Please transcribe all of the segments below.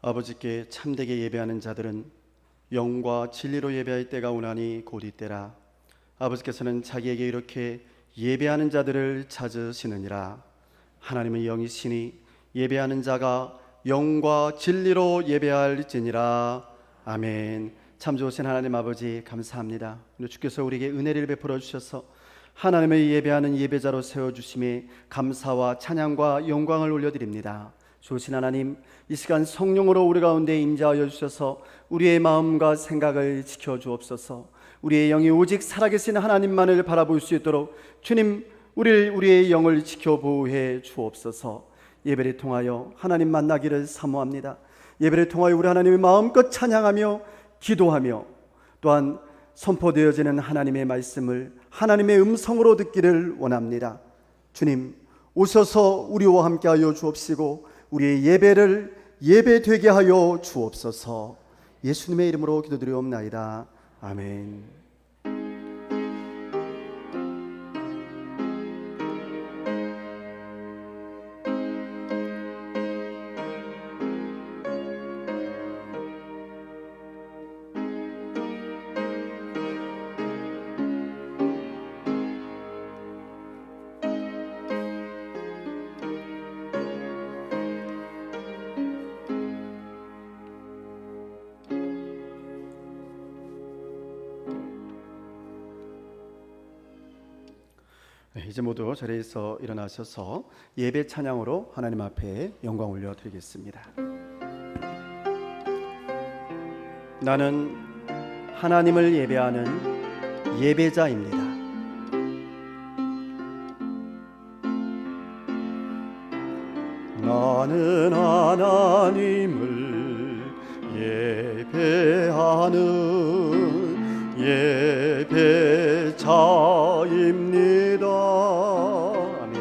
아버지께 참되게 예배하는 자들은 영과 진리로 예배할 때가 오나니 곧 이때라. 아버지께서는 자기에게 이렇게 예배하는 자들을 찾으시느니라. 하나님은 영이시니 예배하는 자가 영과 진리로 예배할지니라. 아멘. 참 좋으신 하나님 아버지 감사합니다. 오늘 주께서 우리에게 은혜를 베풀어 주셔서 하나님을 예배하는 예배자로 세워주심에 감사와 찬양과 영광을 올려드립니다. 좋으신 하나님, 이 시간 성령으로 우리 가운데 임재하여 주셔서 우리의 마음과 생각을 지켜주옵소서. 우리의 영이 오직 살아계신 하나님만을 바라볼 수 있도록 주님, 우리의 영을 지켜 보호해 주옵소서. 예배를 통하여 하나님 만나기를 사모합니다. 예배를 통하여 우리 하나님의 마음껏 찬양하며 기도하며 또한 선포되어지는 하나님의 말씀을 하나님의 음성으로 듣기를 원합니다. 주님, 오셔서 우리와 함께하여 주옵시고 우리의 예배를 예배되게 하여 주옵소서. 예수님의 이름으로 기도드리옵나이다. 아멘. 이제 모두 자리에서 일어나셔서 예배 찬양으로 하나님 앞에 영광 올려드리겠습니다. 나는 하나님을 예배하는 예배자입니다. 나는 하나님을 예배하는 예배자입니다. 아멘.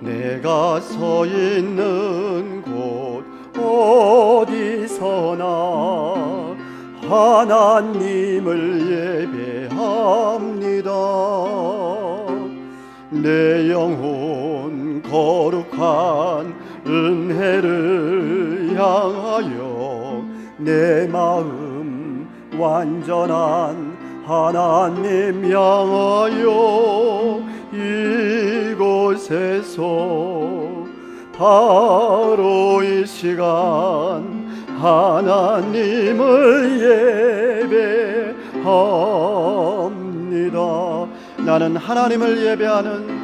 내가 서 있는 곳 어디서나 하나님을 예배합니다. 내 영혼 거룩한 은혜를 향하여 내 마음 완전한 하나님 향하여 이곳에서 바로 이 시간 하나님을 예배합니다. 나는 하나님을 예배하는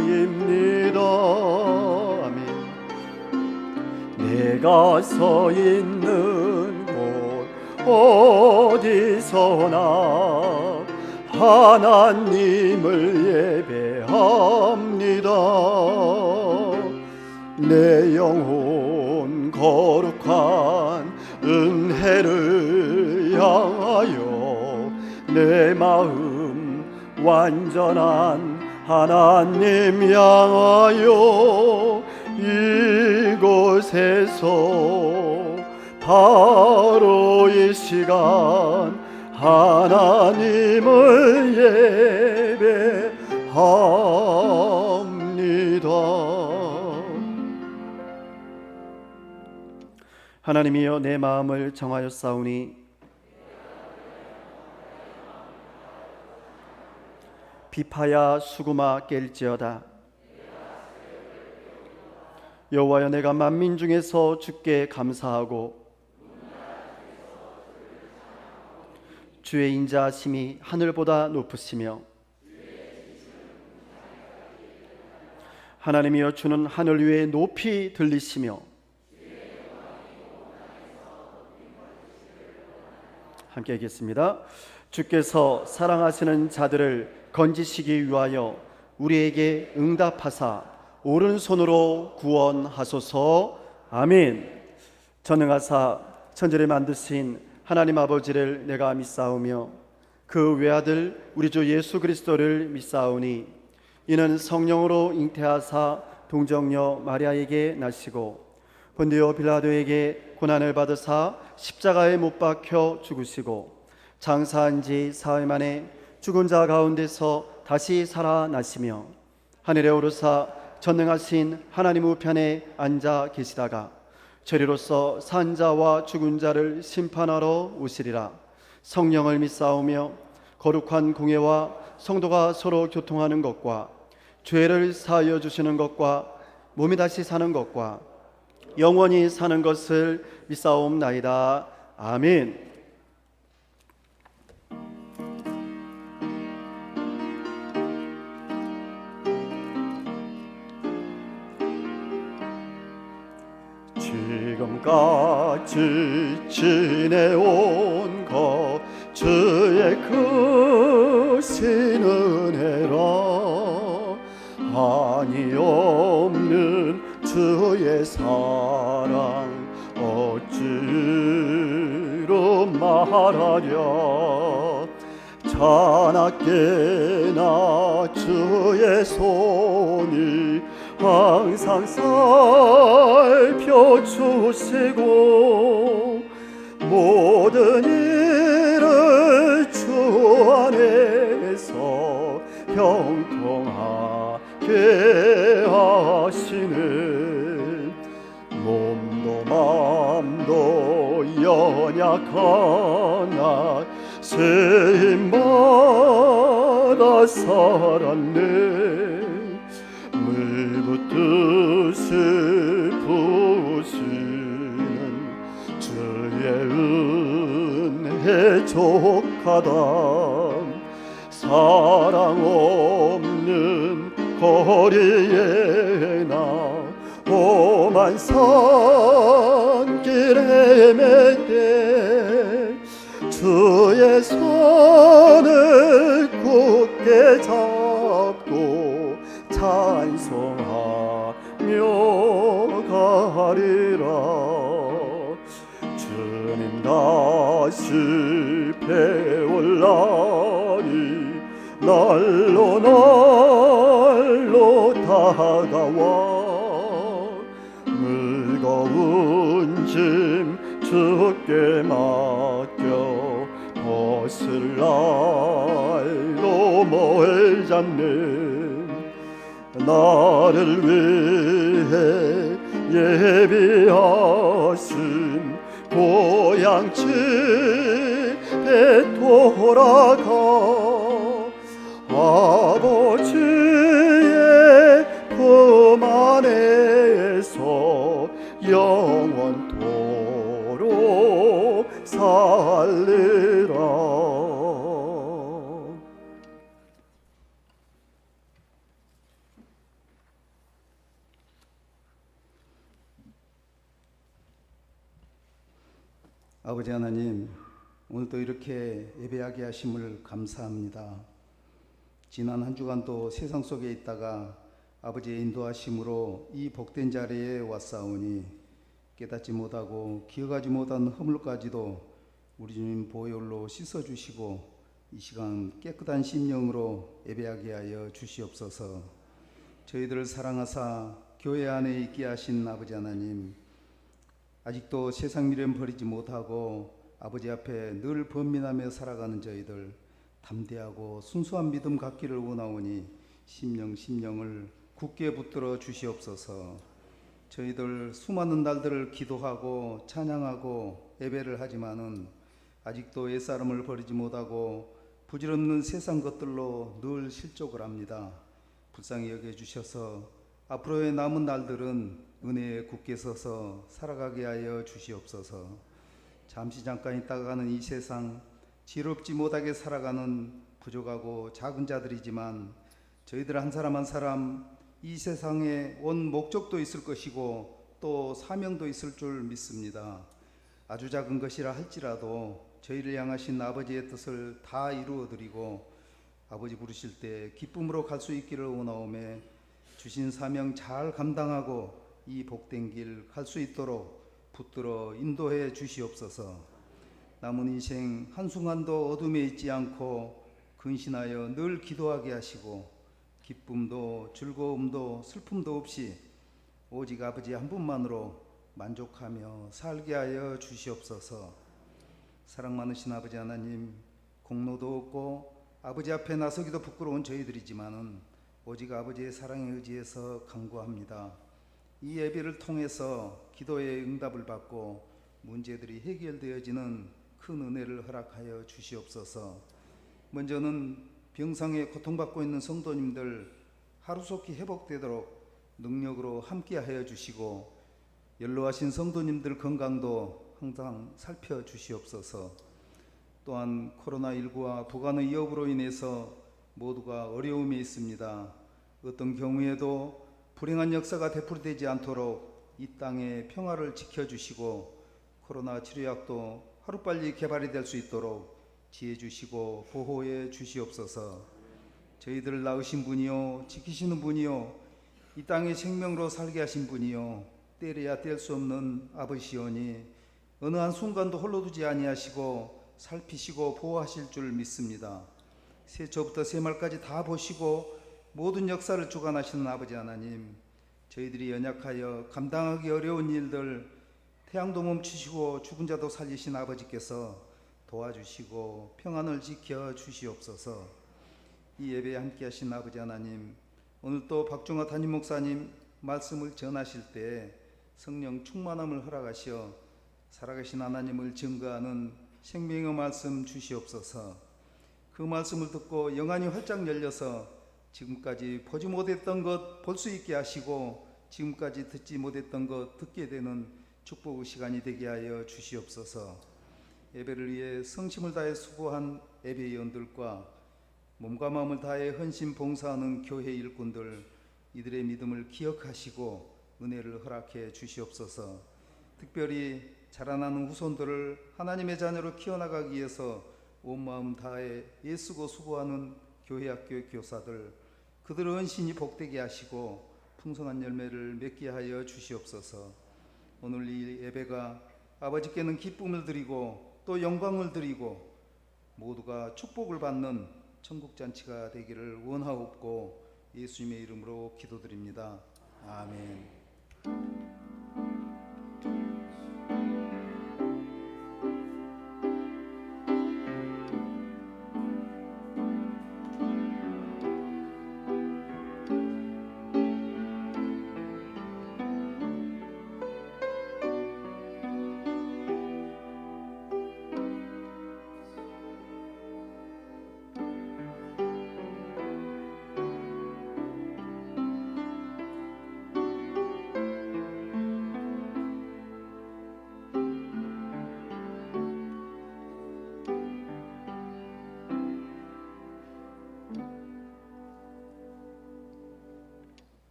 예배자입니다. 아멘. 내가 서 있는 곳 어디서나 하나님을 예배합니다. 내 영혼 거룩한 은혜를 향하여 내 마음 완전한 하나님 향하여 이곳에서 바로 이 시간 하나님을 예배합니다. 하나님이여, 내 마음을 정하였사오니 비파야 수구마 깰지어다. 여호와여, 내가 만민 중에서 주께 감사하고 주의 인자하심이 하늘보다 높으시며 하나님이여, 주는 하늘 위에 높이 들리시며 함께 하겠습니다. 주께서 사랑하시는 자들을 건지시기 위하여 우리에게 응답하사 오른손으로 구원하소서. 아멘. 전능하사 천지를 만드신 하나님 아버지를 내가 믿사오며 그 외아들 우리 주 예수 그리스도를 믿사오니 이는 성령으로 잉태하사 동정녀 마리아에게 나시고 본디오 빌라도에게 고난을 받으사 십자가에 못 박혀 죽으시고 장사한 지 사흘 만에 죽은 자 가운데서 다시 살아나시며 하늘에 오르사 전능하신 하나님 우편에 앉아 계시다가 저리로서 산 자와 죽은 자를 심판하러 오시리라. 성령을 믿사오며 거룩한 공예와 성도가 서로 교통하는 것과 죄를 사하여 주시는 것과 몸이 다시 사는 것과 영원히 사는 것을 믿사옵나이다. 아멘. 지금까지 지내온 것 주의 크신 은혜라. 한이 없는 주의 사랑 어찌로 말하랴. 자나깨나 주의 손이 항상 살펴주시고 모든 일을 주 안에서 형통하게 하시는 몸도 마음도 연약하나 세임마다 살았네. 물붓듯이 부으시는 주의 은혜 족하다. 사랑 없는 거리에 나 험한 산길에 맬때 주의 손을 굳게 잡고 찬송하며 가리라. 주님 다시 배울 날이 날로 날로 다가와. 무거운 짐 주께 맡겨 벗을 날도 멀잖네. 나를 위해 예비하신 고향 집에 돌아가 아버지의 품 안에서 영원토록 살리라. 아버지 하나님, 오늘도 이렇게 예배하게 하심을 감사합니다. 지난 한 주간도 세상 속에 있다가 아버지의 인도하심으로 이 복된 자리에 왔사오니 깨닫지 못하고 기억하지 못한 허물까지도 우리 주님 보혈로 씻어주시고 이 시간 깨끗한 심령으로 예배하게 하여 주시옵소서. 저희들을 사랑하사 교회 안에 있게 하신 아버지 하나님, 아직도 세상 미련 버리지 못하고 아버지 앞에 늘 번민하며 살아가는 저희들 담대하고 순수한 믿음 갖기를 원하오니 심령을 굳게 붙들어 주시옵소서. 저희들 수많은 날들을 기도하고 찬양하고 예배를 하지만은 아직도 옛사람을 버리지 못하고 부질없는 세상 것들로 늘 실족을 합니다. 불쌍히 여겨주셔서 앞으로의 남은 날들은 은혜에 굳게 서서 살아가게 하여 주시옵소서. 잠깐 있다가 가는 이 세상, 지롭지 못하게 살아가는 부족하고 작은 자들이지만 저희들 한 사람 한 사람 이 세상에 온 목적도 있을 것이고 또 사명도 있을 줄 믿습니다. 아주 작은 것이라 할지라도 저희를 향하신 아버지의 뜻을 다 이루어드리고 아버지 부르실 때 기쁨으로 갈 수 있기를 원하오며 주신 사명 잘 감당하고 이 복된 길 갈 수 있도록 붙들어 인도해 주시옵소서. 남은 인생 한순간도 어둠에 있지 않고 근신하여 늘 기도하게 하시고 기쁨도 즐거움도 슬픔도 없이 오직 아버지 한 분만으로 만족하며 살게 하여 주시옵소서. 사랑 많으신 아버지 하나님, 공로도 없고 아버지 앞에 나서기도 부끄러운 저희들이지만은 오직 아버지의 사랑에 의지해서 간구합니다. 이 예배를 통해서 기도의 응답을 받고 문제들이 해결되어지는 큰 은혜를 허락하여 주시옵소서. 먼저는 병상에 고통받고 있는 성도님들 하루속히 회복되도록 능력으로 함께하여 주시고 연로하신 성도님들 건강도 항상 살펴주시옵소서. 또한 코로나19와 부관의 위협으로 인해서 모두가 어려움에 있습니다. 어떤 경우에도 불행한 역사가 되풀이되지 않도록 이 땅의 평화를 지켜주시고 코로나 치료약도 하루빨리 개발이 될 수 있도록 지혜 주시고 보호해 주시옵소서. 저희들을 낳으신 분이요 지키시는 분이요 이 땅의 생명으로 살게 하신 분이요 때려야 뗄 수 없는 아버지시오니 어느 한순간도 홀로 두지 아니하시고 살피시고 보호하실 줄 믿습니다. 새초부터 새말까지 다 보시고 모든 역사를 주관하시는 아버지 하나님, 저희들이 연약하여 감당하기 어려운 일들 태양도 멈추시고 죽은 자도 살리신 아버지께서 도와주시고 평안을 지켜 주시옵소서. 이 예배에 함께 하신 아버지 하나님, 오늘 또 박중화 담임 목사님 말씀을 전하실 때 성령 충만함을 허락하시어 살아계신 하나님을 증거하는 생명의 말씀 주시옵소서. 그 말씀을 듣고 영안이 활짝 열려서 지금까지 보지 못했던 것 볼 수 있게 하시고 지금까지 듣지 못했던 것 듣게 되는 축복의 시간이 되게 하여 주시옵소서. 예배를 위해 성심을 다해 수고한 예배위원들과 몸과 마음을 다해 헌신 봉사하는 교회 일꾼들, 이들의 믿음을 기억하시고 은혜를 허락해 주시옵소서. 특별히 자라나는 후손들을 하나님의 자녀로 키워나가기 위해서 온 마음 다해 애쓰고 수고하는 교회 학교 교사들, 그들의 헌신이 복되게 하시고 풍성한 열매를 맺게 하여 주시옵소서. 오늘 이 예배가 아버지께는 기쁨을 드리고 또 영광을 드리고 모두가 축복을 받는 천국잔치가 되기를 원하옵고 예수님의 이름으로 기도드립니다. 아멘.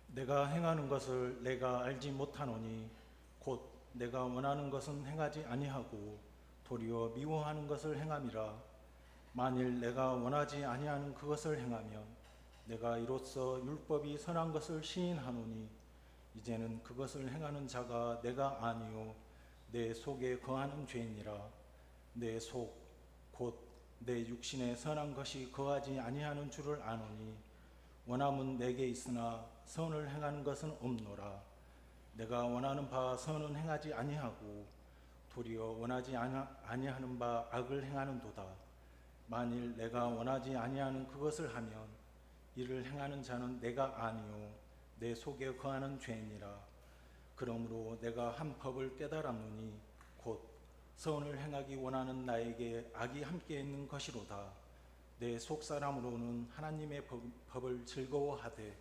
내가 행하는 것을 내가 알지 못하노니 곧 내가 원하는 것은 행하지 아니하고 도리어 미워하는 것을 행함이라. 만일 내가 원하지 아니하는 그것을 행하면 내가 이로써 율법이 선한 것을 시인하노니 이제는 그것을 행하는 자가 내가 아니요 내 속에 거하는 죄이니라. 내 속 곧 내 육신에 선한 것이 거하지 아니하는 줄을 아노니 원함은 내게 있으나 선을 행하는 것은 없노라. 내가 원하는 바 선은 행하지 아니하고 도리어 원하지 아니하는 바 악을 행하는도다. 만일 내가 원하지 아니하는 그것을 하면 이를 행하는 자는 내가 아니요 내 속에 거하는 죄이니라. 그러므로 내가 한 법을 깨달았노니 곧 선을 행하기 원하는 나에게 악이 함께 있는 것이로다. 내 속사람으로는 하나님의 법을 즐거워하되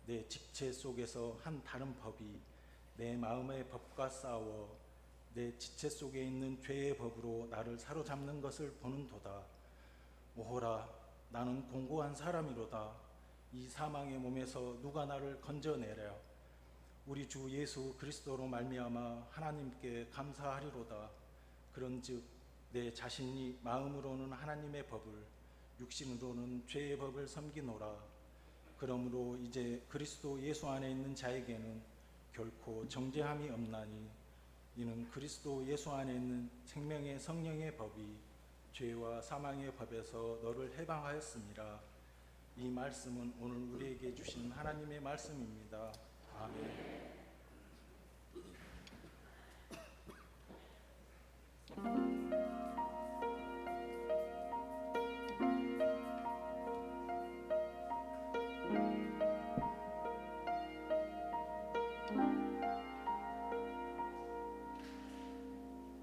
내 직체 속에서 한 다른 법이 내 마음의 법과 싸워 내 지체 속에 있는 죄의 법으로 나를 사로잡는 것을 보는도다. 오호라, 나는 공고한 사람이로다. 이 사망의 몸에서 누가 나를 건져내랴. 우리 주 예수 그리스도로 말미암아 하나님께 감사하리로다. 그런즉 내 자신이 마음으로는 하나님의 법을 육신으로는 죄의 법을 섬기노라. 그러므로 이제 그리스도 예수 안에 있는 자에게는 결코 정죄함이 없나니 이는 그리스도 예수 안에 있는 생명의 성령의 법이 죄와 사망의 법에서 너를 해방하였습니다. 이 말씀은 오늘 우리에게 주신 하나님의 말씀입니다. 아멘.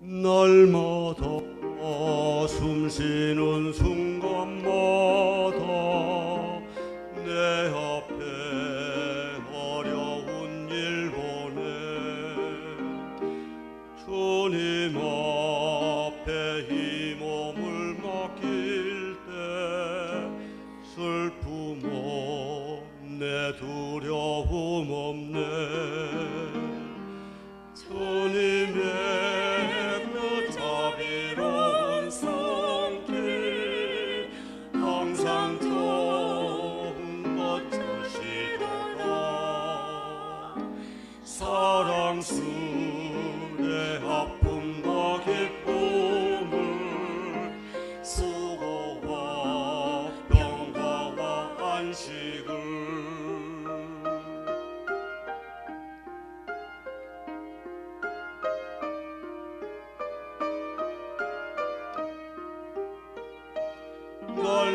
날마다 숨쉬는 순간마다 내 앞에 어려운 일 보내 주님 앞에 이 몸을 맡길 때 슬픔 없네 두려움 없네 주님의 그 자비로운 손길 항상 좋은 것 주시도다 사랑스레 아픔과 기쁨을 수고와 평화와 안식을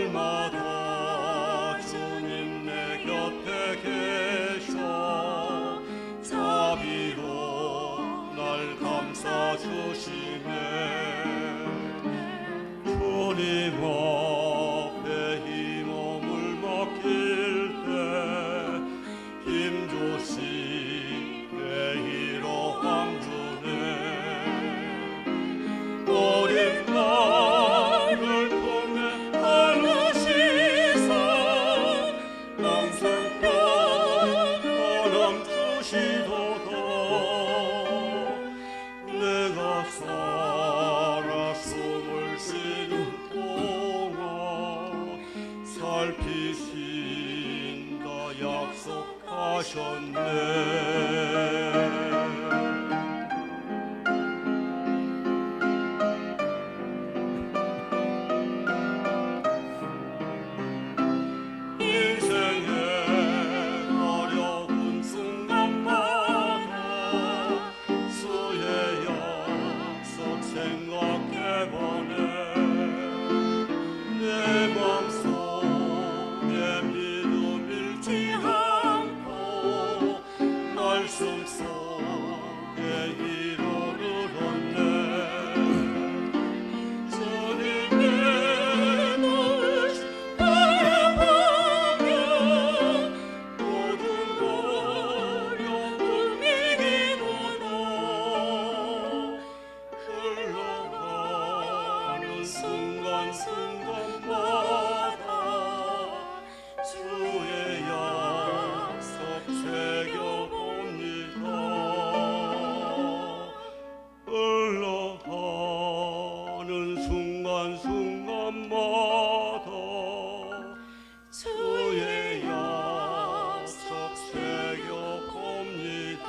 날마다 주님 내 곁에 계셔 자비로 날 감싸주시네 주님 앞에 이 몸을 맡길 때 힘주시네 위로함 주네 어린 나를 통해 하루시사 항상 평안함 주시도다 내가 살아 숨을 쉬는 동안 살피신다 약속하셨네 인생의 어려운 순간마다 주의 약속 생각해보네 내 맘속에 믿음 잃지 않고 말씀 속에 이루를 얻네 주님의 도우심 바라보며 모든 어려움이 이기도다 흘러가는 순간순간마다 주의 약속 새겨봅니다 흘러가는 순간순간마다 주의 약속 새겨봅니다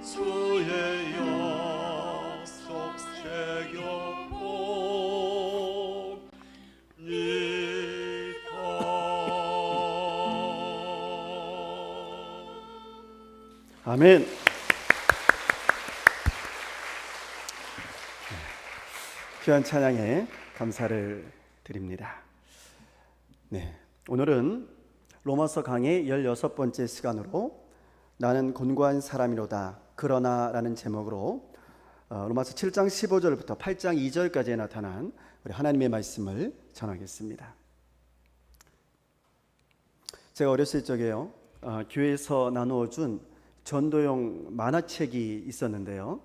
주의 약속 새겨봅니다 아멘. 귀한 찬양에 감사를 드립니다. 네, 오늘은 로마서 강의 16번째 시간으로 나는 곤고한 사람이로다 그러나 라는 제목으로 로마서 7장 15절부터 8장 2절까지에 나타난 우리 하나님의 말씀을 전하겠습니다. 제가 어렸을 적에요 교회에서 나누어준 전도용 만화책이 있었는데요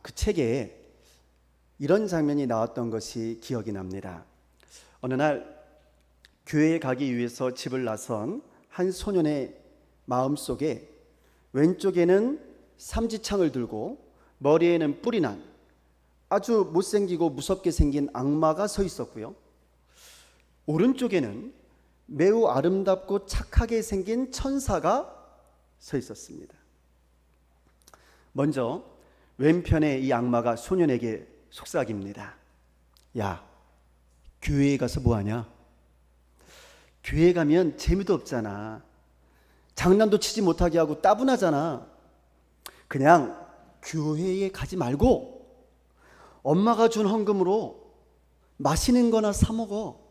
그 책에 이런 장면이 나왔던 것이 기억이 납니다. 어느 날 교회에 가기 위해서 집을 나선 한 소년의 마음속에 왼쪽에는 삼지창을 들고 머리에는 뿔이 난 아주 못생기고 무섭게 생긴 악마가 서 있었고요 오른쪽에는 매우 아름답고 착하게 생긴 천사가 서 있었습니다. 먼저 왼편에 이 악마가 소년에게 속삭입니다. 야, 교회에 가서 뭐하냐? 교회 가면 재미도 없잖아. 장난도 치지 못하게 하고 따분하잖아. 그냥 교회에 가지 말고 엄마가 준 헌금으로 맛있는 거나 사 먹어.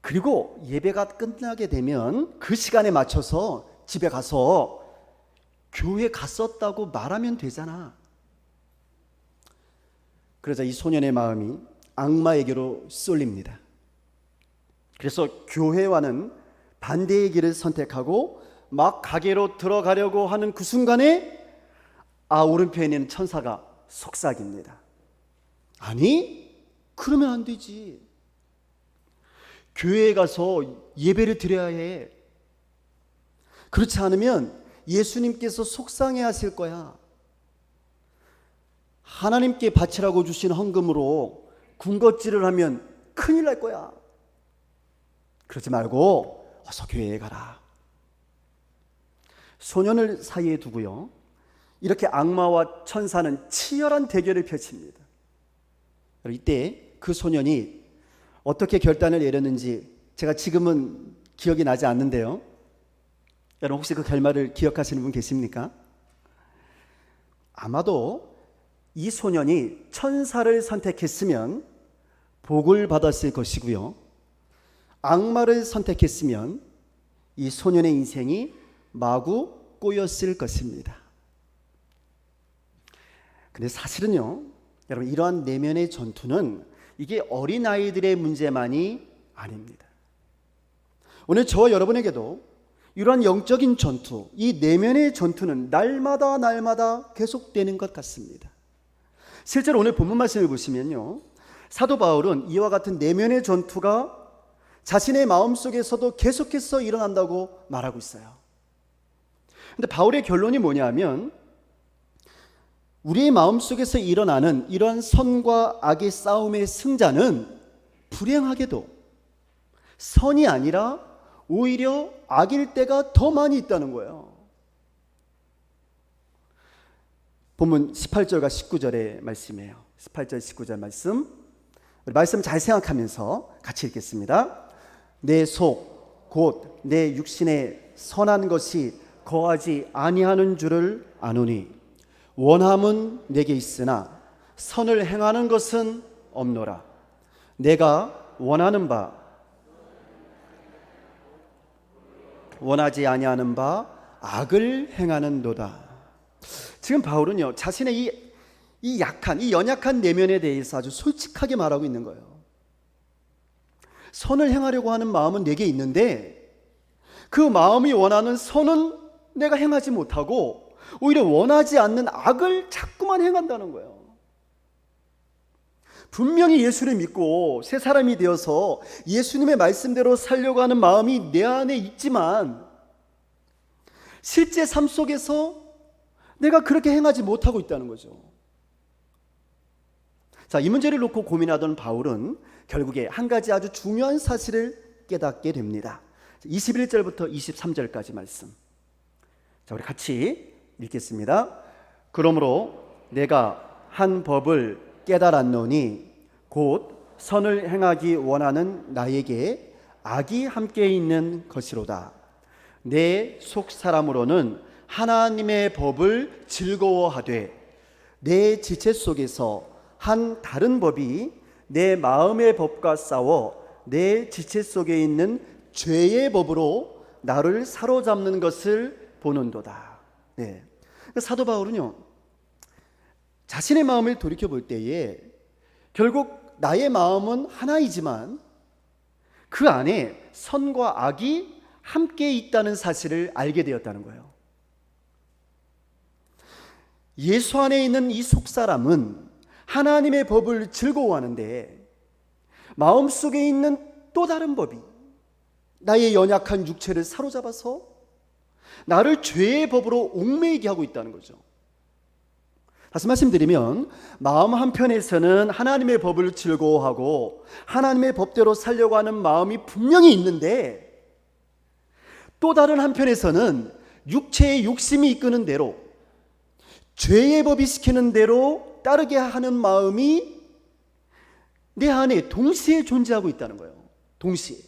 그리고 예배가 끝나게 되면 그 시간에 맞춰서 집에 가서 교회 갔었다고 말하면 되잖아. 그러자 이 소년의 마음이 악마에게로 쏠립니다. 그래서 교회와는 반대의 길을 선택하고 막 가게로 들어가려고 하는 그 순간에 오른편에 있는 천사가 속삭입니다. 아니, 그러면 안 되지. 교회에 가서 예배를 드려야 해. 그렇지 않으면 예수님께서 속상해 하실 거야. 하나님께 바치라고 주신 헌금으로 군것질을 하면 큰일 날 거야. 그러지 말고 어서 교회에 가라. 소년을 사이에 두고요, 이렇게 악마와 천사는 치열한 대결을 펼칩니다. 이때 그 소년이 어떻게 결단을 내렸는지 제가 지금은 기억이 나지 않는데요, 여러분 혹시 그 결말을 기억하시는 분 계십니까? 아마도 이 소년이 천사를 선택했으면 복을 받았을 것이고요, 악마를 선택했으면 이 소년의 인생이 마구 꼬였을 것입니다. 근데 사실은요, 여러분 이러한 내면의 전투는 이게 어린아이들의 문제만이 아닙니다. 오늘 저와 여러분에게도 이러한 영적인 전투, 이 내면의 전투는 날마다 계속되는 것 같습니다. 실제로 오늘 본문 말씀을 보시면요, 사도 바울은 이와 같은 내면의 전투가 자신의 마음속에서도 계속해서 일어난다고 말하고 있어요. 근데 바울의 결론이 뭐냐면, 우리의 마음속에서 일어나는 이러한 선과 악의 싸움의 승자는 불행하게도 선이 아니라 오히려 악일 때가 더 많이 있다는 거예요. 본문 18절과 19절의 말씀이에요. 18절 19절 말씀, 우리 말씀 잘 생각하면서 같이 읽겠습니다. 내 속 곧 내 육신에 선한 것이 거하지 아니하는 줄을 아노니 원함은 내게 있으나 선을 행하는 것은 없노라. 내가 원하는 바 원하지 아니하는 바 악을 행하는도다. 지금 바울은요, 자신의 이 약한, 이 연약한 내면에 대해서 아주 솔직하게 말하고 있는 거예요. 선을 행하려고 하는 마음은 내게 있는데 그 마음이 원하는 선은 내가 행하지 못하고 오히려 원하지 않는 악을 자꾸만 행한다는 거예요. 분명히 예수를 믿고 새 사람이 되어서 예수님의 말씀대로 살려고 하는 마음이 내 안에 있지만 실제 삶 속에서 내가 그렇게 행하지 못하고 있다는 거죠. 자, 이 문제를 놓고 고민하던 바울은 결국에 한 가지 아주 중요한 사실을 깨닫게 됩니다. 21절부터 23절까지 말씀. 자, 우리 같이 읽겠습니다. 그러므로 내가 한 법을 깨달았노니 곧 선을 행하기 원하는 나에게 악이 함께 있는 것이로다. 내 속 사람으로는 하나님의 법을 즐거워하되 내 지체 속에서 한 다른 법이 내 마음의 법과 싸워 내 지체 속에 있는 죄의 법으로 나를 사로잡는 것을 보는도다. 네. 사도 바울은요, 자신의 마음을 돌이켜 볼 때에 결국 나의 마음은 하나이지만 그 안에 선과 악이 함께 있다는 사실을 알게 되었다는 거예요. 예수 안에 있는 이 속사람은 하나님의 법을 즐거워하는데 마음속에 있는 또 다른 법이 나의 연약한 육체를 사로잡아서 나를 죄의 법으로 옥매이게 하고 있다는 거죠. 다시 말씀드리면 마음 한편에서는 하나님의 법을 즐거워하고 하나님의 법대로 살려고 하는 마음이 분명히 있는데 또 다른 한편에서는 육체의 욕심이 이끄는 대로 죄의 법이 시키는 대로 따르게 하는 마음이 내 안에 동시에 존재하고 있다는 거예요. 동시에.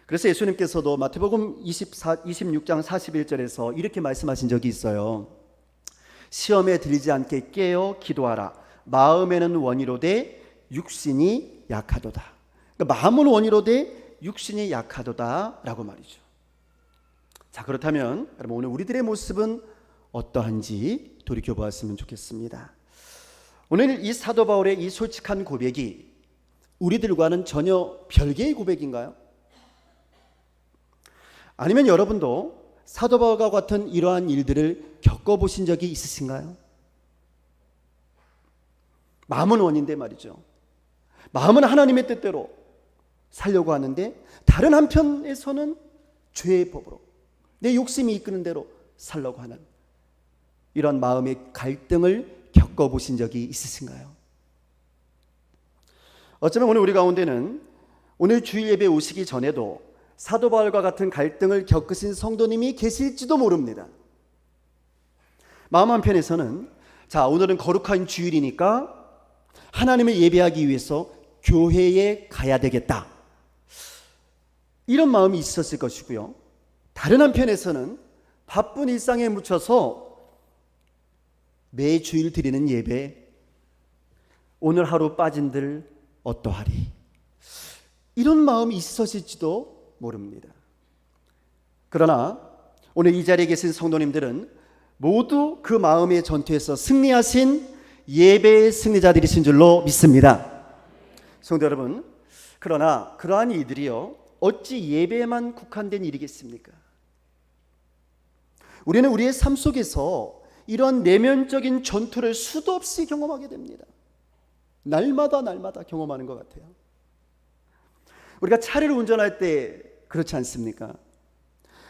그래서 예수님께서도 마태복음 26장 41절에서 이렇게 말씀하신 적이 있어요. 시험에 들지 않게 깨어 기도하라. 마음에는 원이로되 육신이 약하도다. 그러니까 마음은 원이로되 육신이 약하도다라고 말이죠. 자, 그렇다면 여러분 오늘 우리들의 모습은 어떠한지 돌이켜 보았으면 좋겠습니다. 오늘 이 사도 바울의 이 솔직한 고백이 우리들과는 전혀 별개의 고백인가요? 아니면 여러분도 사도 바울과 같은 이러한 일들을 겪어보신 적이 있으신가요? 마음은 원인데 말이죠. 마음은 하나님의 뜻대로 살려고 하는데 다른 한편에서는 죄의 법으로 내 욕심이 이끄는 대로 살려고 하는 이런 마음의 갈등을 겪어보신 적이 있으신가요? 어쩌면 오늘 우리 가운데는 오늘 주일 예배 오시기 전에도 사도 바울과 같은 갈등을 겪으신 성도님이 계실지도 모릅니다. 마음 한편에서는 자, 오늘은 거룩한 주일이니까 하나님을 예배하기 위해서 교회에 가야 되겠다, 이런 마음이 있었을 것이고요. 다른 한편에서는 바쁜 일상에 묻혀서 매주일 드리는 예배, 오늘 하루 빠진들 어떠하리, 이런 마음이 있었을지도 모릅니다. 그러나 오늘 이 자리에 계신 성도님들은 모두 그 마음의 전투에서 승리하신 예배의 승리자들이신 줄로 믿습니다. 성도 여러분, 그러나 그러한 일들이요 어찌 예배에만 국한된 일이겠습니까? 우리는 우리의 삶 속에서 이러한 내면적인 전투를 수도 없이 경험하게 됩니다. 날마다 경험하는 것 같아요. 우리가 차를 운전할 때 그렇지 않습니까?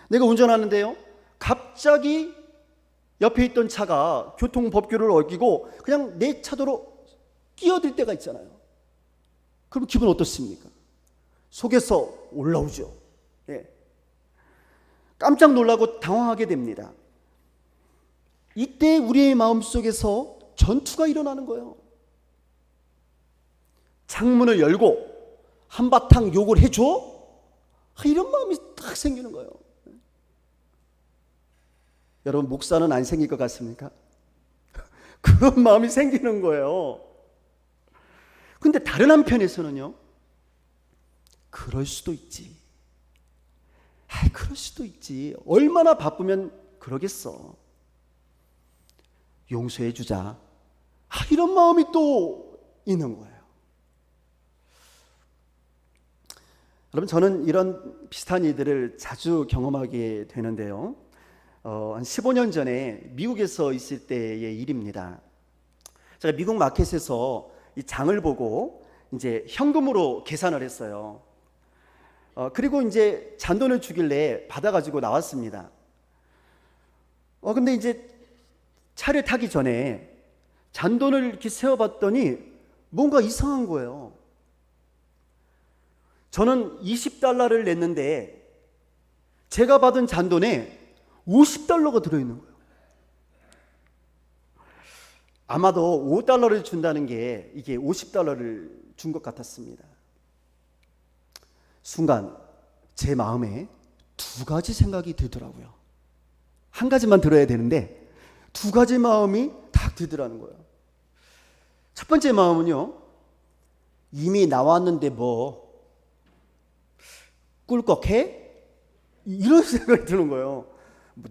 내가 운전하는데요 갑자기 옆에 있던 차가 교통법규를 어기고 그냥 내 차도로 끼어들 때가 있잖아요. 그럼 기분 어떻습니까? 속에서 올라오죠. 예. 깜짝 놀라고 당황하게 됩니다. 이때 우리의 마음속에서 전투가 일어나는 거예요. 창문을 열고 한바탕 욕을 해줘? 이런 마음이 딱 생기는 거예요. 여러분, 목사는 안 생길 것 같습니까? 그런 마음이 생기는 거예요. 근데 다른 한편에서는요, 그럴 수도 있지. 그럴 수도 있지. 얼마나 바쁘면 그러겠어. 용서해 주자. 이런 마음이 또 있는 거예요. 여러분, 저는 이런 비슷한 일들을 자주 경험하게 되는데요. 한 15년 전에 미국에서 있을 때의 일입니다. 제가 미국 마켓에서 이 장을 보고 이제 현금으로 계산을 했어요. 그리고 이제 잔돈을 주길래 받아가지고 나왔습니다. 근데 이제 차를 타기 전에 잔돈을 이렇게 세어봤더니 뭔가 이상한 거예요. 저는 $20를 냈는데 제가 받은 잔돈에 $50가 들어있는 거예요. 아마도 $5를 준다는 게 이게 $50를 준 것 같았습니다. 순간 제 마음에 두 가지 생각이 들더라고요. 한 가지만 들어야 되는데 두 가지 마음이 딱 들더라는 거예요. 첫 번째 마음은요, 이미 나왔는데 뭐 꿀꺽해? 이런 생각이 드는 거예요.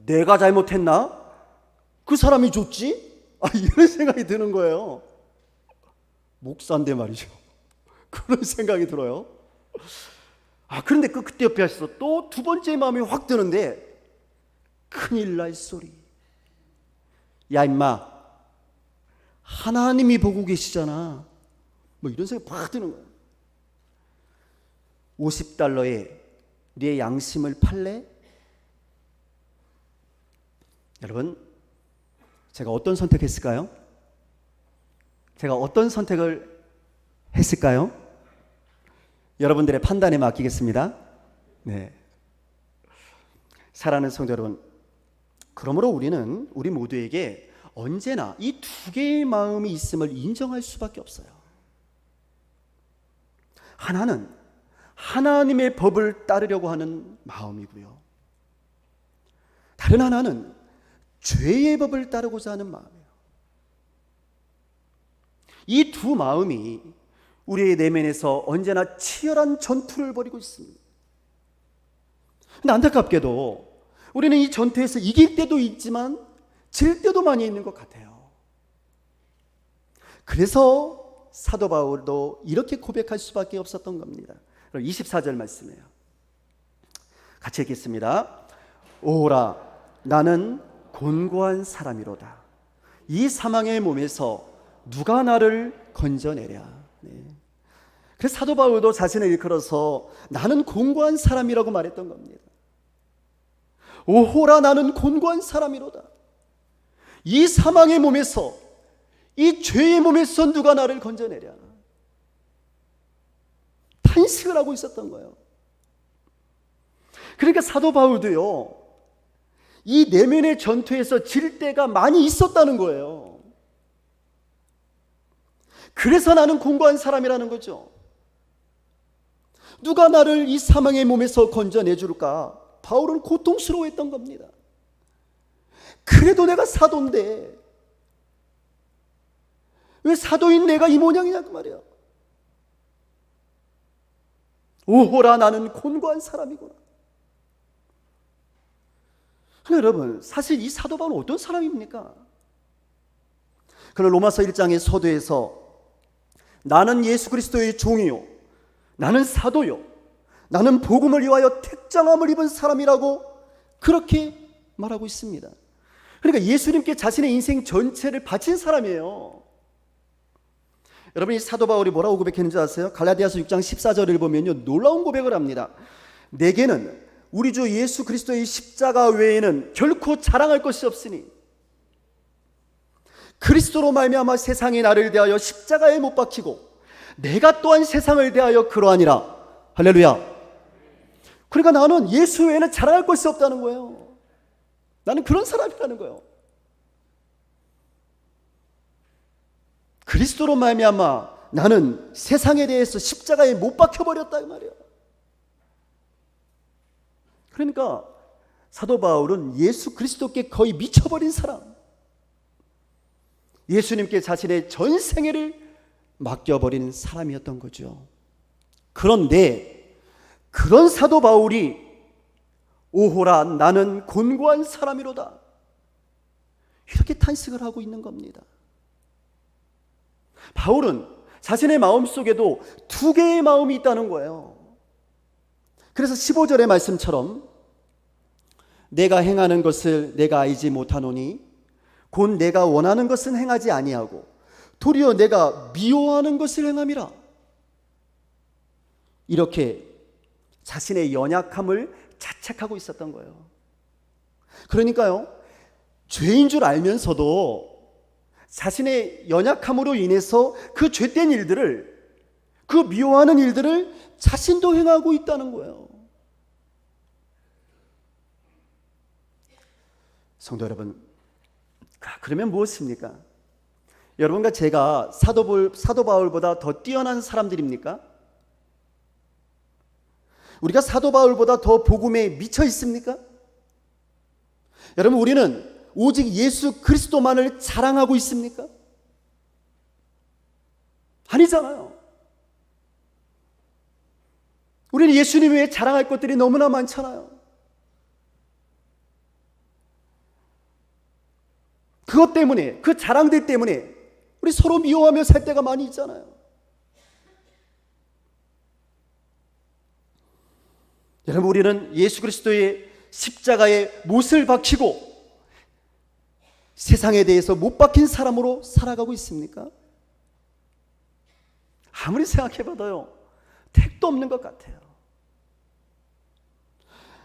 내가 잘못했나? 그 사람이 줬지? 이런 생각이 드는 거예요. 목사인데 말이죠. 그런 생각이 들어요. 그런데 그때 옆에서 또 두 번째 마음이 확 드는데, 큰일 날 소리. 야 임마, 하나님이 보고 계시잖아. 뭐 이런 생각이 확 드는 거예요. $50에 네 양심을 팔래? 여러분, 제가 어떤 선택했을까요? 제가 어떤 선택을 했을까요? 여러분들의 판단에 맡기겠습니다. 네. 사랑하는 성도 여러분, 그러므로 우리 모두에게 언제나 이 두 개의 마음이 있음을 인정할 수밖에 없어요. 하나는 하나님의 법을 따르려고 하는 마음이고요. 다른 하나는 죄의 법을 따르고자 하는 마음이에요. 이 두 마음이 우리의 내면에서 언제나 치열한 전투를 벌이고 있습니다. 근데 안타깝게도 우리는 이 전투에서 이길 때도 있지만 질 때도 많이 있는 것 같아요. 그래서 사도 바울도 이렇게 고백할 수밖에 없었던 겁니다. 24절 말씀이에요. 같이 읽겠습니다. 오라 나는 곤고한 사람이로다. 이 사망의 몸에서 누가 나를 건져내랴. 네. 그래서 사도 바울도 자신을 일컬어서 나는 곤고한 사람이라고 말했던 겁니다. 오호라 나는 곤고한 사람이로다. 이 사망의 몸에서, 이 죄의 몸에서 누가 나를 건져내랴. 탄식을 하고 있었던 거예요. 그러니까 사도 바울도요, 이 내면의 전투에서 질 때가 많이 있었다는 거예요. 그래서 나는 곤고한 사람이라는 거죠. 누가 나를 이 사망의 몸에서 건져내줄까? 바울은 고통스러워했던 겁니다. 그래도 내가 사도인데 왜 사도인 내가 이 모양이냐 그 말이야. 오호라 나는 곤고한 사람이구나. 여러분, 사실 이 사도 바울은 어떤 사람입니까? 그는 로마서 1장의 서두에서 나는 예수 그리스도의 종이요, 나는 사도요, 나는 복음을 위하여 택정함을 입은 사람이라고 그렇게 말하고 있습니다. 그러니까 예수님께 자신의 인생 전체를 바친 사람이에요. 여러분, 이 사도 바울이 뭐라고 고백했는지 아세요? 갈라디아서 6장 14절을 보면요, 놀라운 고백을 합니다. 내게는 우리 주 예수 그리스도의 십자가 외에는 결코 자랑할 것이 없으니 그리스도로 말미암아 세상이 나를 대하여 십자가에 못 박히고 내가 또한 세상을 대하여 그러하니라. 할렐루야. 그러니까 나는 예수 외에는 자랑할 것이 없다는 거예요. 나는 그런 사람이라는 거예요. 그리스도로 말미암아 나는 세상에 대해서 십자가에 못 박혀버렸다 이 말이에요. 그러니까 사도 바울은 예수 그리스도께 거의 미쳐버린 사람, 예수님께 자신의 전 생애를 맡겨버린 사람이었던 거죠. 그런데 그런 사도 바울이 오호라 나는 곤고한 사람이로다 이렇게 탄식을 하고 있는 겁니다. 바울은 자신의 마음속에도 두 개의 마음이 있다는 거예요. 그래서 15절의 말씀처럼 내가 행하는 것을 내가 알지 못하노니 곧 내가 원하는 것은 행하지 아니하고 도리어 내가 미워하는 것을 행함이라. 이렇게 자신의 연약함을 자책하고 있었던 거예요. 그러니까요, 죄인 줄 알면서도 자신의 연약함으로 인해서 그 죄된 일들을, 그 미워하는 일들을 자신도 행하고 있다는 거예요. 성도 여러분, 그러면 무엇입니까? 여러분과 제가 사도 바울보다 더 뛰어난 사람들입니까? 우리가 사도 바울보다 더 복음에 미쳐 있습니까? 여러분, 우리는 오직 예수 그리스도만을 자랑하고 있습니까? 아니잖아요. 우리는 예수님 외에 자랑할 것들이 너무나 많잖아요. 그것 때문에, 그 자랑들 때문에 우리 서로 미워하며 살 때가 많이 있잖아요. 여러분, 우리는 예수 그리스도의 십자가에 못을 박히고 세상에 대해서 못 박힌 사람으로 살아가고 있습니까? 아무리 생각해봐도요, 택도 없는 것 같아요.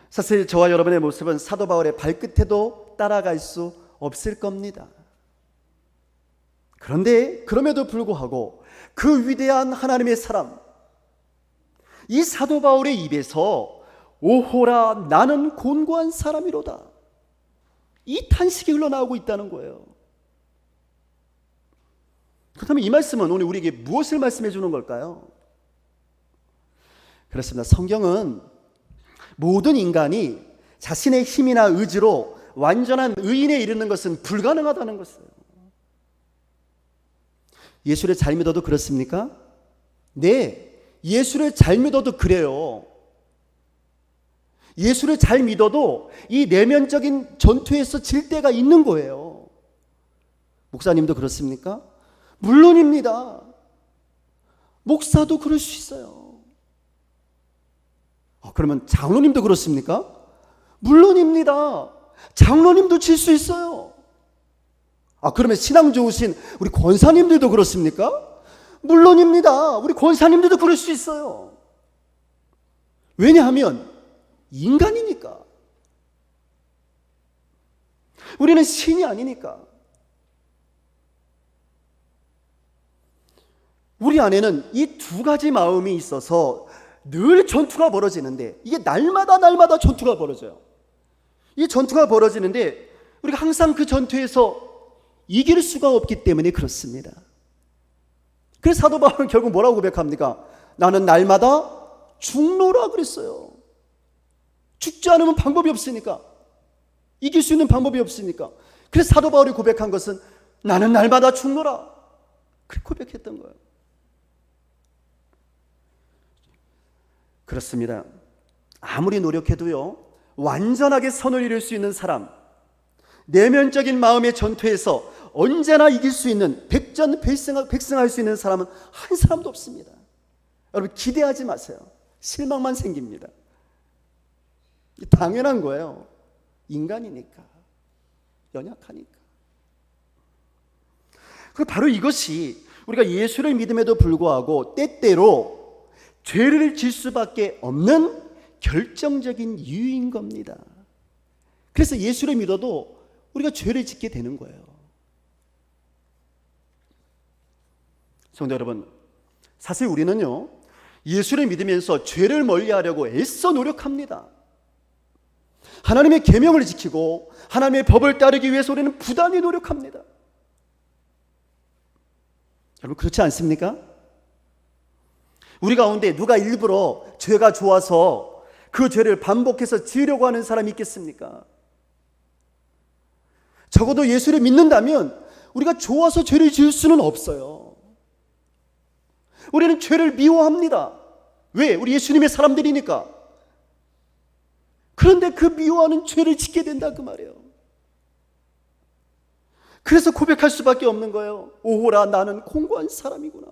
사실 저와 여러분의 모습은 사도 바울의 발끝에도 따라갈 수 없을 겁니다. 그런데 그럼에도 불구하고 그 위대한 하나님의 사람, 이 사도 바울의 입에서 오호라 나는 곤고한 사람이로다, 이 탄식이 흘러나오고 있다는 거예요. 그렇다면 이 말씀은 오늘 우리에게 무엇을 말씀해 주는 걸까요? 그렇습니다. 성경은 모든 인간이 자신의 힘이나 의지로 완전한 의인에 이르는 것은 불가능하다는 것이에요. 예수를 잘 믿어도 그렇습니까? 네, 예수를 잘 믿어도 그래요. 예수를 잘 믿어도 이 내면적인 전투에서 질 때가 있는 거예요. 목사님도 그렇습니까? 물론입니다. 목사도 그럴 수 있어요. 그러면 장로님도 그렇습니까? 물론입니다. 장로님도 질 수 있어요. 그러면 신앙 좋으신 우리 권사님들도 그렇습니까? 물론입니다. 우리 권사님들도 그럴 수 있어요. 왜냐하면 인간이니까. 우리는 신이 아니니까. 우리 안에는 이 두 가지 마음이 있어서 늘 전투가 벌어지는데, 이게 날마다 전투가 벌어져요. 이 전투가 벌어지는데 우리가 항상 그 전투에서 이길 수가 없기 때문에 그렇습니다. 그래서 사도 바울은 결국 뭐라고 고백합니까? 나는 날마다 죽노라 그랬어요. 죽지 않으면 방법이 없으니까, 이길 수 있는 방법이 없으니까. 그래서 사도 바울이 고백한 것은 나는 날마다 죽노라, 그렇게 고백했던 거예요. 그렇습니다. 아무리 노력해도요, 완전하게 선을 이룰 수 있는 사람, 내면적인 마음의 전투에서 언제나 이길 수 있는, 백승할 수 있는 사람은 한 사람도 없습니다. 여러분, 기대하지 마세요. 실망만 생깁니다. 당연한 거예요. 인간이니까, 연약하니까. 바로 이것이 우리가 예수를 믿음에도 불구하고 때때로 죄를 질 수밖에 없는 결정적인 이유인 겁니다. 그래서 예수를 믿어도 우리가 죄를 짓게 되는 거예요. 성도 여러분, 사실 우리는요, 예수를 믿으면서 죄를 멀리하려고 애써 노력합니다. 하나님의 계명을 지키고 하나님의 법을 따르기 위해서 우리는 부단히 노력합니다. 여러분, 그렇지 않습니까? 우리 가운데 누가 일부러 죄가 좋아서 그 죄를 반복해서 지으려고 하는 사람이 있겠습니까? 적어도 예수를 믿는다면 우리가 좋아서 죄를 지을 수는 없어요. 우리는 죄를 미워합니다. 왜? 우리 예수님의 사람들이니까. 그런데 그 미워하는 죄를 짓게 된다, 그 말이에요. 그래서 고백할 수밖에 없는 거예요. 오호라, 나는 공고한 사람이구나.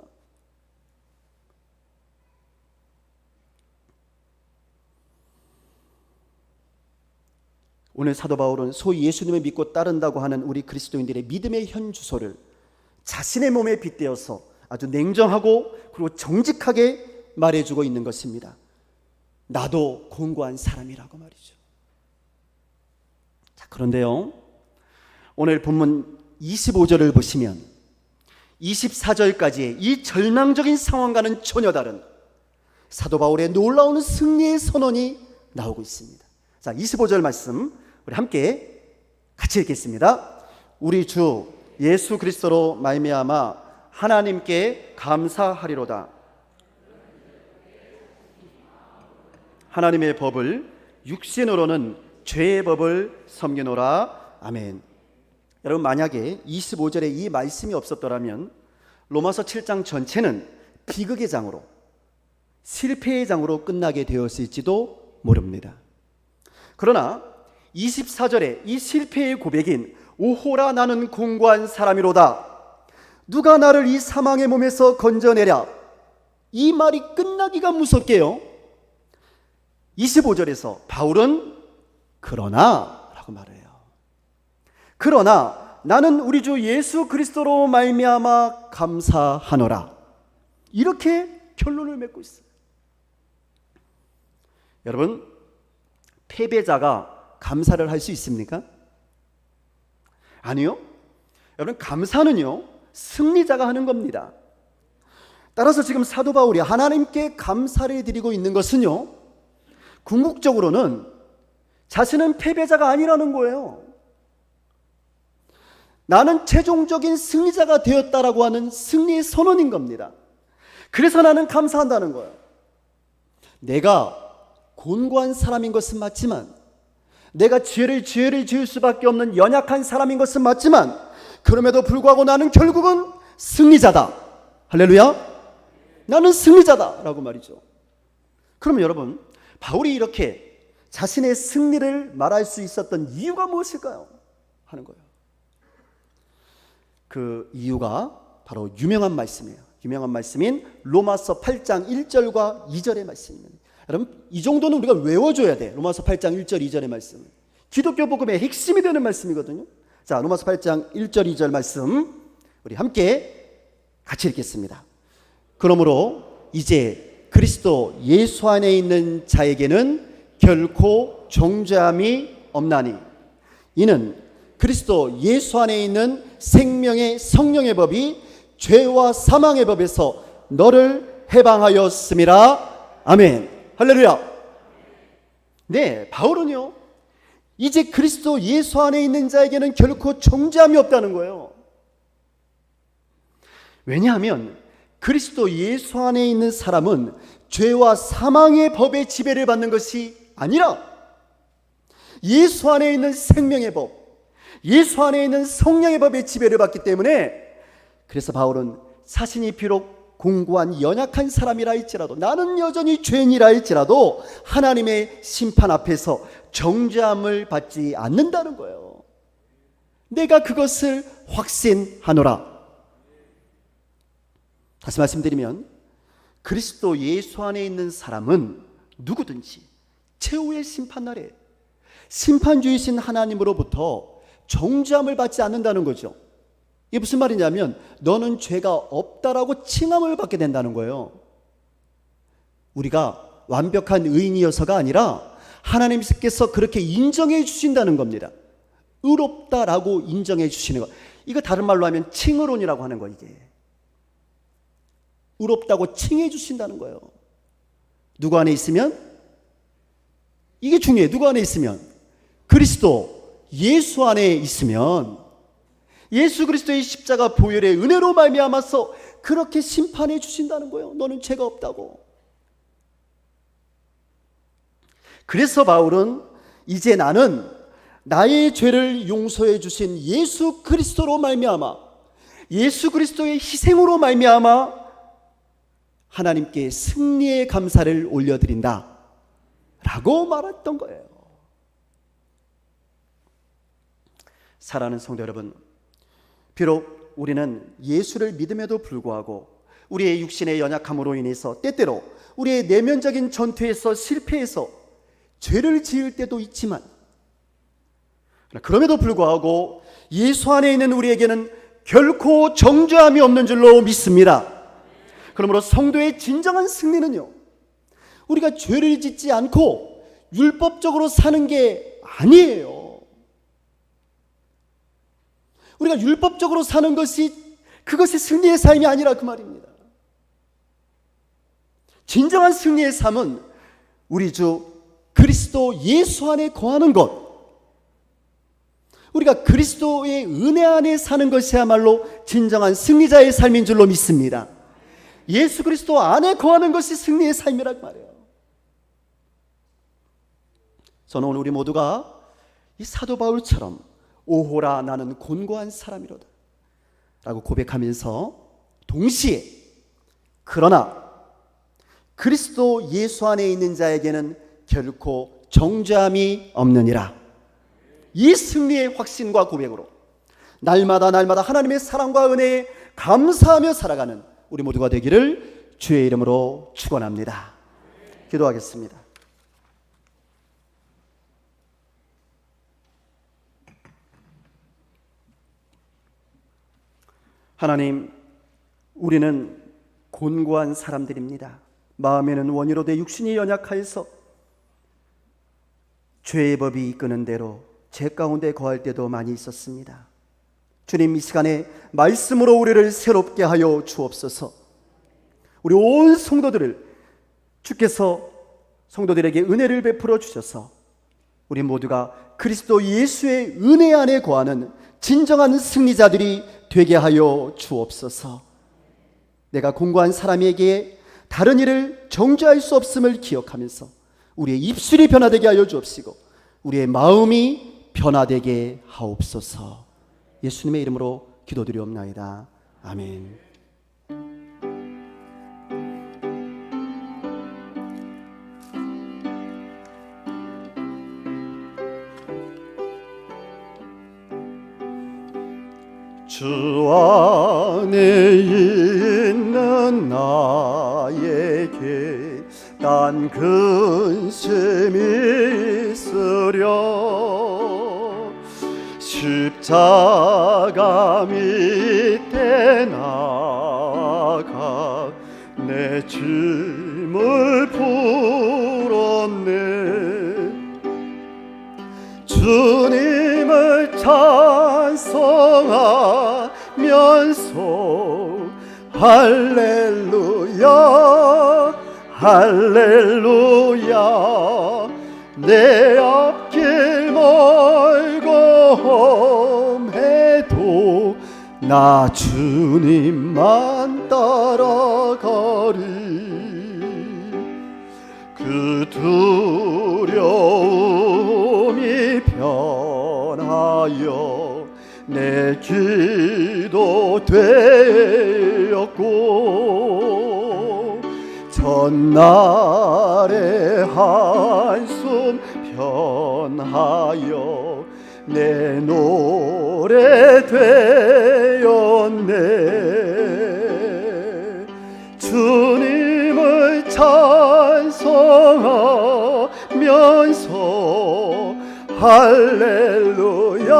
오늘 사도 바울은 소위 예수님을 믿고 따른다고 하는 우리 그리스도인들의 믿음의 현 주소를 자신의 몸에 빗대어서 아주 냉정하고 그리고 정직하게 말해주고 있는 것입니다. 나도 공고한 사람이라고 말이죠. 자, 그런데요, 오늘 본문 25절을 보시면 24절까지의 이 절망적인 상황과는 전혀 다른 사도 바울의 놀라운 승리의 선언이 나오고 있습니다. 자, 25절 말씀 우리 함께 같이 읽겠습니다. 우리 주 예수 그리스도로 말미암아 하나님께 감사하리로다. 하나님의 법을 육신으로는 죄의 법을 섬기노라. 아멘. 여러분, 만약에 25절에 이 말씀이 없었더라면 로마서 7장 전체는 비극의 장으로, 실패의 장으로 끝나게 되었을지도 모릅니다. 그러나 24절에 이 실패의 고백인 오호라, 나는 공고한 사람이로다, 누가 나를 이 사망의 몸에서 건져내랴, 이 말이 끝나기가 무섭게요, 25절에서 바울은 그러나 라고 말해요. 그러나 나는 우리 주 예수 그리스도로 말미암아 감사하노라, 이렇게 결론을 맺고 있어요. 여러분, 패배자가 감사를 할 수 있습니까? 아니요. 여러분, 감사는요, 승리자가 하는 겁니다. 따라서 지금 사도 바울이 하나님께 감사를 드리고 있는 것은요, 궁극적으로는 자신은 패배자가 아니라는 거예요. 나는 최종적인 승리자가 되었다라고 하는 승리의 선언인 겁니다. 그래서 나는 감사한다는 거예요. 내가 곤고한 사람인 것은 맞지만, 내가 죄를 지을 수밖에 없는 연약한 사람인 것은 맞지만, 그럼에도 불구하고 나는 결국은 승리자다. 할렐루야. 나는 승리자다라고 말이죠. 그러면 여러분, 바울이 이렇게 자신의 승리를 말할 수 있었던 이유가 무엇일까요? 하는 거예요. 그 이유가 바로 유명한 말씀이에요. 유명한 말씀인 로마서 8장 1절과 2절의 말씀입니다. 여러분, 이 정도는 우리가 외워줘야 돼. 로마서 8장 1절 2절의 말씀. 기독교 복음의 핵심이 되는 말씀이거든요. 자, 로마서 8장 1절 2절 말씀 우리 함께 같이 읽겠습니다. 그러므로 이제 그리스도 예수 안에 있는 자에게는 결코 정죄함이 없나니 이는 그리스도 예수 안에 있는 생명의 성령의 법이 죄와 사망의 법에서 너를 해방하였음이라. 아멘. 할렐루야. 네, 바울은요, 이제 그리스도 예수 안에 있는 자에게는 결코 정죄함이 없다는 거예요. 왜냐하면 그리스도 예수 안에 있는 사람은 죄와 사망의 법의 지배를 받는 것이 아니라 예수 안에 있는 생명의 법, 예수 안에 있는 성령의 법의 지배를 받기 때문에, 그래서 바울은 자신이 비록 공고한 연약한 사람이라 할지라도, 나는 여전히 죄인이라 할지라도 하나님의 심판 앞에서 정죄함을 받지 않는다는 거예요. 내가 그것을 확신하노라. 다시 말씀드리면 그리스도 예수 안에 있는 사람은 누구든지 최후의 심판날에 심판주이신 하나님으로부터 정죄함을 받지 않는다는 거죠. 이게 무슨 말이냐면 너는 죄가 없다라고 칭함을 받게 된다는 거예요. 우리가 완벽한 의인이어서가 아니라 하나님께서 그렇게 인정해 주신다는 겁니다. 의롭다라고 인정해 주시는 거. 이거 다른 말로 하면 칭의론이라고 하는 거. 이게 의롭다고 칭해 주신다는 거예요. 누구 안에 있으면? 이게 중요해요. 누구 안에 있으면? 그리스도 예수 안에 있으면, 예수 그리스도의 십자가 보혈의 은혜로 말미암아서 그렇게 심판해 주신다는 거예요. 너는 죄가 없다고. 그래서 바울은 이제 나는 나의 죄를 용서해 주신 예수 그리스도로 말미암아, 예수 그리스도의 희생으로 말미암아 하나님께 승리의 감사를 올려드린다 라고 말했던 거예요. 사랑하는 성도 여러분, 비록 우리는 예수를 믿음에도 불구하고 우리의 육신의 연약함으로 인해서 때때로 우리의 내면적인 전투에서 실패해서 죄를 지을 때도 있지만, 그럼에도 불구하고 예수 안에 있는 우리에게는 결코 정죄함이 없는 줄로 믿습니다. 그러므로 성도의 진정한 승리는요, 우리가 죄를 짓지 않고 율법적으로 사는 게 아니에요. 우리가 율법적으로 사는 것이 그것이 승리의 삶이 아니라 그 말입니다. 진정한 승리의 삶은 우리 주 그리스도 예수 안에 거하는 것, 우리가 그리스도의 은혜 안에 사는 것이야말로 진정한 승리자의 삶인 줄로 믿습니다. 예수 그리스도 안에 거하는 것이 승리의 삶이란 말이에요. 저는 오늘 우리 모두가 이 사도 바울처럼 오호라 나는 곤고한 사람이로다 라고 고백하면서 동시에 그러나 그리스도 예수 안에 있는 자에게는 결코 정죄함이 없느니라, 이 승리의 확신과 고백으로 날마다 하나님의 사랑과 은혜에 감사하며 살아가는 우리 모두가 되기를 주의 이름으로 축원합니다. 기도하겠습니다. 하나님, 우리는 곤고한 사람들입니다. 마음에는 원이로되 육신이 연약하여서 죄의 법이 이끄는 대로 죄 가운데 거할 때도 많이 있었습니다. 주님, 이 시간에 말씀으로 우리를 새롭게 하여 주옵소서. 우리 온 성도들을 주께서 성도들에게 은혜를 베풀어 주셔서 우리 모두가 그리스도 예수의 은혜 안에 거하는 진정한 승리자들이 되게 하여 주옵소서. 내가 공고한 사람에게 다른 일을 정죄할 수 없음을 기억하면서 우리의 입술이 변화되게 하여 주옵시고 우리의 마음이 변화되게 하옵소서. 예수님의 이름으로 기도드리옵나이다. 아멘. 주 안에 있는 나에게 딴 근심이 있으려 십자가 밑에 나가 내 짐을 풀었네. 주님을 찬송하면서 할렐루야 할렐루야 내 앞길 멀고 험해도 나 주님만 따라가리. 그 두려움이 변하여 내 기도 되었고 전날의 한숨 변하여 내 노래 되었네. 주님을 찬송하면서 할렐루야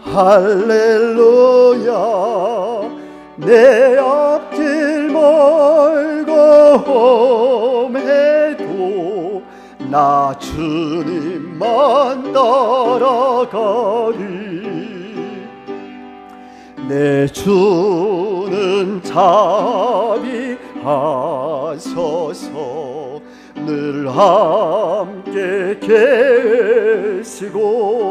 할렐루야 내 앞길 멀고 험해도 나 주님만 따라가리. 내 주는 자비하소서 늘 함께 계시고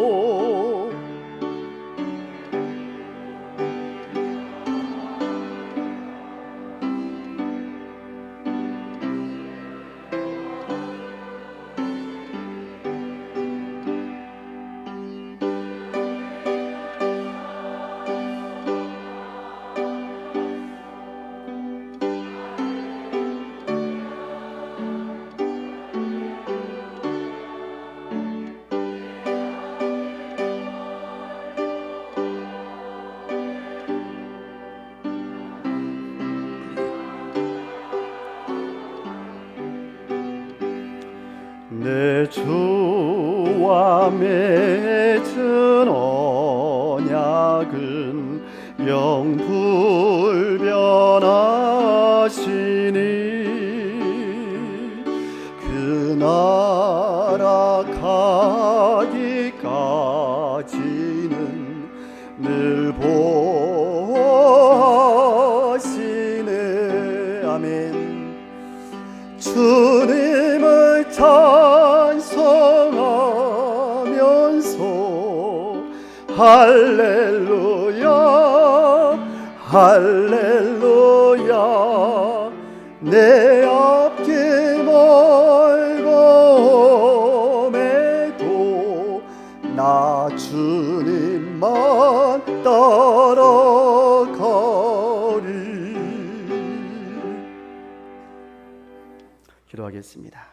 내 주와 맺은 언약은 영불변하시니 그 나라 가기까지는 늘 보호하시네. 아멘. 주님을 찬송하면서 할렐루야 할렐루야 내 앞길 멀고 험해도 나 주님만 따라가리. 기도하겠습니다.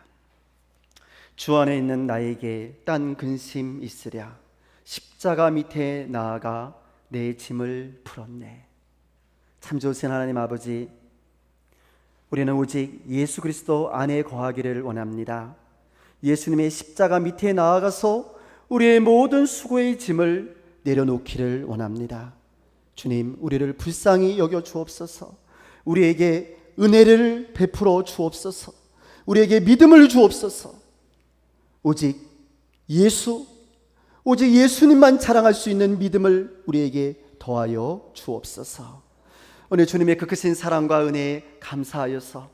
주 안에 있는 나에게 딴 근심 있으랴 십자가 밑에 나아가 내 짐을 풀었네. 참 좋으신 하나님 아버지, 우리는 오직 예수 그리스도 안에 거하기를 원합니다. 예수님의 십자가 밑에 나아가서 우리의 모든 수고의 짐을 내려놓기를 원합니다. 주님, 우리를 불쌍히 여겨 주옵소서. 우리에게 은혜를 베풀어 주옵소서. 우리에게 믿음을 주옵소서. 오직 예수님만 자랑할 수 있는 믿음을 우리에게 더하여 주옵소서. 오늘 주님의 그 크신 사랑과 은혜에 감사하여서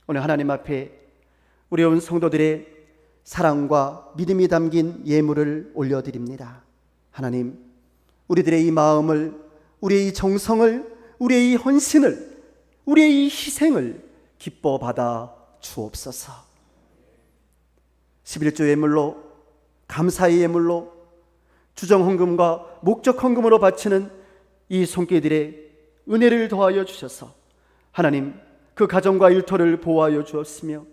오늘 하나님 앞에 우리 온 성도들의 사랑과 믿음이 담긴 예물을 올려드립니다. 하나님, 우리들의 이 마음을, 우리의 이 정성을, 우리의 이 헌신을, 우리의 이 희생을 기뻐 받아 주옵소서. 11조 예물로, 감사의 예물로, 주정헌금과 목적헌금으로 바치는 이 손길들의 은혜를 더하여 주셔서 하나님, 그 가정과 일터를 보호하여 주옵시며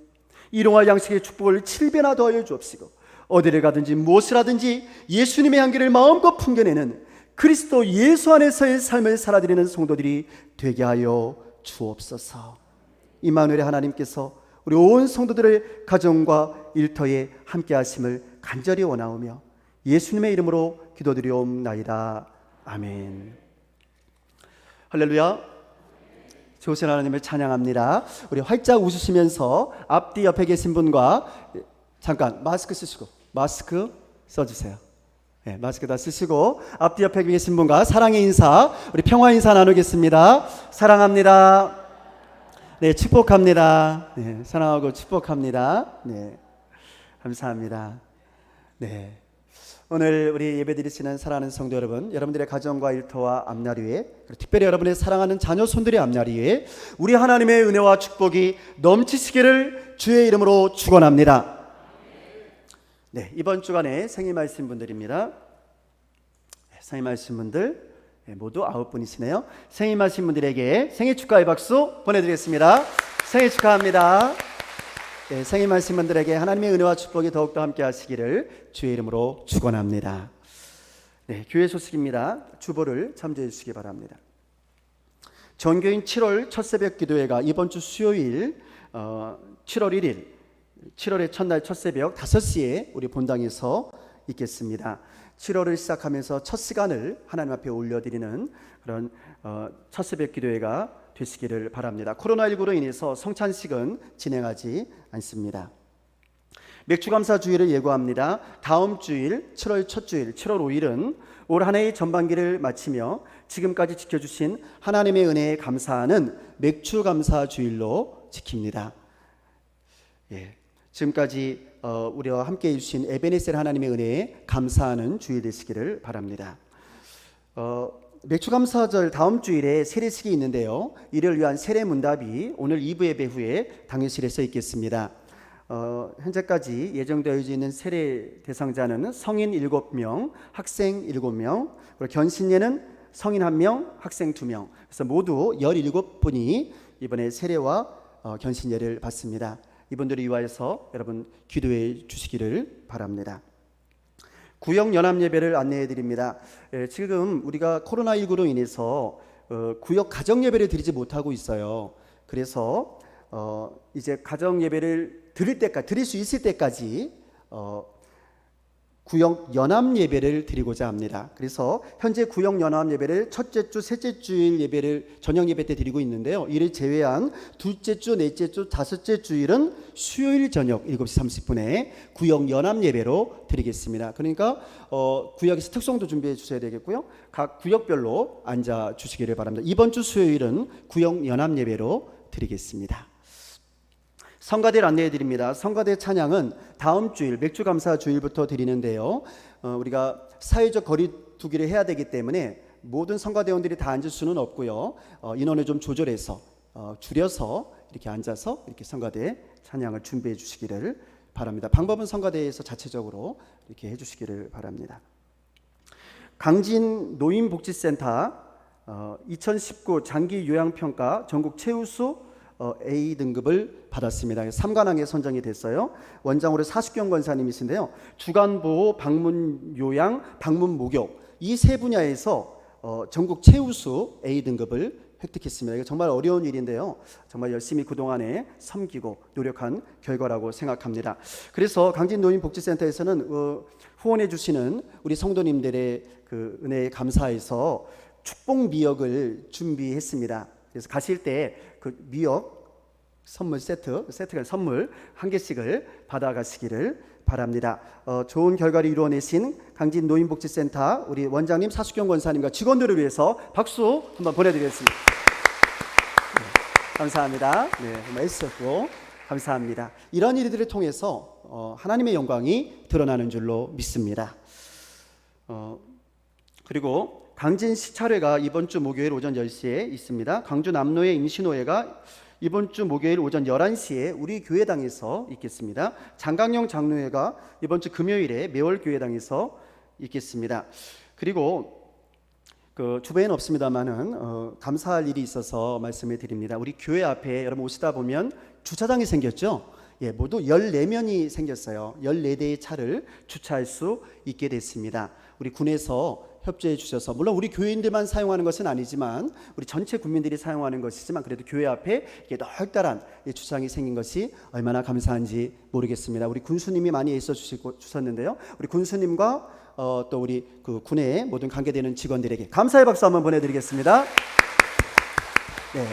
일용할 양식의 축복을 7배나 더하여 주옵시고 어디를 가든지 무엇을 하든지 예수님의 향기를 마음껏 풍겨내는 그리스도 예수 안에서의 삶을 살아드리는 성도들이 되게 하여 주옵소서. 임마누엘의 하나님께서 우리 온 성도들의 가정과 일터에 함께 하심을 간절히 원하오며 예수님의 이름으로 기도드리옵나이다. 아멘. 할렐루야. 좋으신 하나님을 찬양합니다. 우리 활짝 웃으시면서 앞뒤 옆에 계신 분과 잠깐 마스크 쓰시고, 마스크 써주세요. 네, 마스크 다 쓰시고 앞뒤 옆에 계신 분과 사랑의 인사, 우리 평화 인사 나누겠습니다. 사랑합니다. 네, 축복합니다. 네, 사랑하고 축복합니다. 네, 감사합니다. 네, 오늘 우리 예배드리시는 사랑하는 성도 여러분, 여러분들의 가정과 일터와 앞날 위에, 특별히 여러분의 사랑하는 자녀 손들의 앞날 위에 우리 하나님의 은혜와 축복이 넘치시기를 주의 이름으로 축원합니다. 네, 이번 주간에 생일 말씀 분들입니다. 생일 말씀 분들 모두 9분이시네요. 생일 말씀 분들에게 생일 축하의 박수 보내드리겠습니다. 생일 축하합니다. 네, 생일 말씀 분들에게 하나님의 은혜와 축복이 더욱더 함께 하시기를 주의 이름으로 축원합니다. 네, 교회 소식입니다. 주보를 참조해 주시기 바랍니다. 전교인 7월 첫 새벽 기도회가 이번 주 수요일 7월 1일 7월의 첫날 첫 새벽 5시에 우리 본당에서 있겠습니다. 7월을 시작하면서 첫 시간을 하나님 앞에 올려드리는 그런 첫 새벽 기도회가 되시기를 바랍니다. 코로나19로 인해서 성찬식은 진행하지 않습니다. 맥주감사 주일을 예고합니다. 다음 주일 7월 첫 주일 7월 5일은 올 한 해의 전반기를 마치며 지금까지 지켜주신 하나님의 은혜에 감사하는 맥주감사 주일로 지킵니다. 예, 지금까지 우리와 함께 해주신 에베네셀 하나님의 은혜에 감사하는 주일 되시기를 바랍니다. 맥주감사절 다음 주일에 세례식이 있는데요, 이를 위한 세례 문답이 오늘 2부 예배 후에 당일실에서 있겠습니다. 현재까지 예정되어 있는 세례 대상자는 성인 7명, 학생 7명, 그리고 견신예는 성인 1명, 학생 2명, 그래서 모두 17분이 이번에 세례와 견신예를 받습니다. 이분들을 위하여서 여러분 기도해 주시기를 바랍니다. 구역 연합 예배를 안내해 드립니다. 지금 우리가 코로나19로 인해서 구역 가정 예배를 드리지 못하고 있어요. 그래서 이제 가정 예배를 드릴 수 있을 때까지 구역 연합 예배를 드리고자 합니다. 그래서 현재 구역 연합 예배를 첫째 주, 셋째 주일 예배를 저녁 예배 때 드리고 있는데요, 이를 제외한 둘째 주, 넷째 주, 다섯째 주일은 수요일 저녁 7시 30분에 구역 연합 예배로 드리겠습니다. 그러니까 구역에서 특성도 준비해 주셔야 되겠고요, 각 구역별로 앉아 주시기를 바랍니다. 이번 주 수요일은 구역 연합 예배로 드리겠습니다. 성가대를 안내해 드립니다. 성가대 찬양은 다음 주일 맥주감사 주일부터 드리는데요, 우리가 사회적 거리두기를 해야 되기 때문에 모든 성가대원들이 다 앉을 수는 없고요, 인원을 좀 조절해서 줄여서 이렇게 앉아서 이렇게 성가대 찬양을 준비해 주시기를 바랍니다. 방법은 성가대에서 자체적으로 이렇게 해주시기를 바랍니다. 강진 노인복지센터 2019 장기 요양평가 전국 최우수 A 등급을 받았습니다. 3관왕에 선정이 됐어요. 원장으로 사숙경 권사님이신데요, 주간보호, 방문 요양, 방문 목욕 이 세 분야에서 전국 최우수 A 등급을 획득했습니다. 이거 정말 어려운 일인데요, 정말 열심히 그동안에 섬기고 노력한 결과라고 생각합니다. 그래서 강진노인복지센터에서는 후원해 주시는 우리 성도님들의 그 은혜에 감사해서 축복 미역을 준비했습니다. 그래서 가실 때 그 미역 선물 세트가 선물 한 개씩을 받아가시기를 바랍니다. 좋은 결과를 이루어내신 강진 노인복지센터 우리 원장님, 사숙경 권사님과 직원들을 위해서 박수 한번 보내드리겠습니다. 네, 감사합니다. 네, 정말 애쓰셨고 감사합니다. 이런 일들을 통해서 하나님의 영광이 드러나는 줄로 믿습니다. 그리고 강진 시찰회가 이번 주 목요일 오전 10시에 있습니다. 광주 남로의 임신호회가 이번 주 목요일 오전 11시에 우리 교회당에서 있겠습니다. 장강영 장로회가 이번 주 금요일에 매월 교회당에서 있겠습니다. 그리고 그 주변에는 없습니다만은 감사할 일이 있어서 말씀을 드립니다. 우리 교회 앞에 여러분 오시다 보면 주차장이 생겼죠. 예, 모두 14면이 생겼어요. 14대의 차를 주차할 수 있게 됐습니다. 우리 군에서 협조해 주셔서, 물론 우리 교인들만 사용하는 것은 아니지만 우리 전체 국민들이 사용하는 것이지만 그래도 교회 앞에 이게 널따란 주차장이 생긴 것이 얼마나 감사한지 모르겠습니다. 우리 군수님이 많이 애써 주셨는데요. 우리 군수님과 또 우리 그 군의 모든 관계되는 직원들에게 감사의 박수 한번 보내드리겠습니다. 네.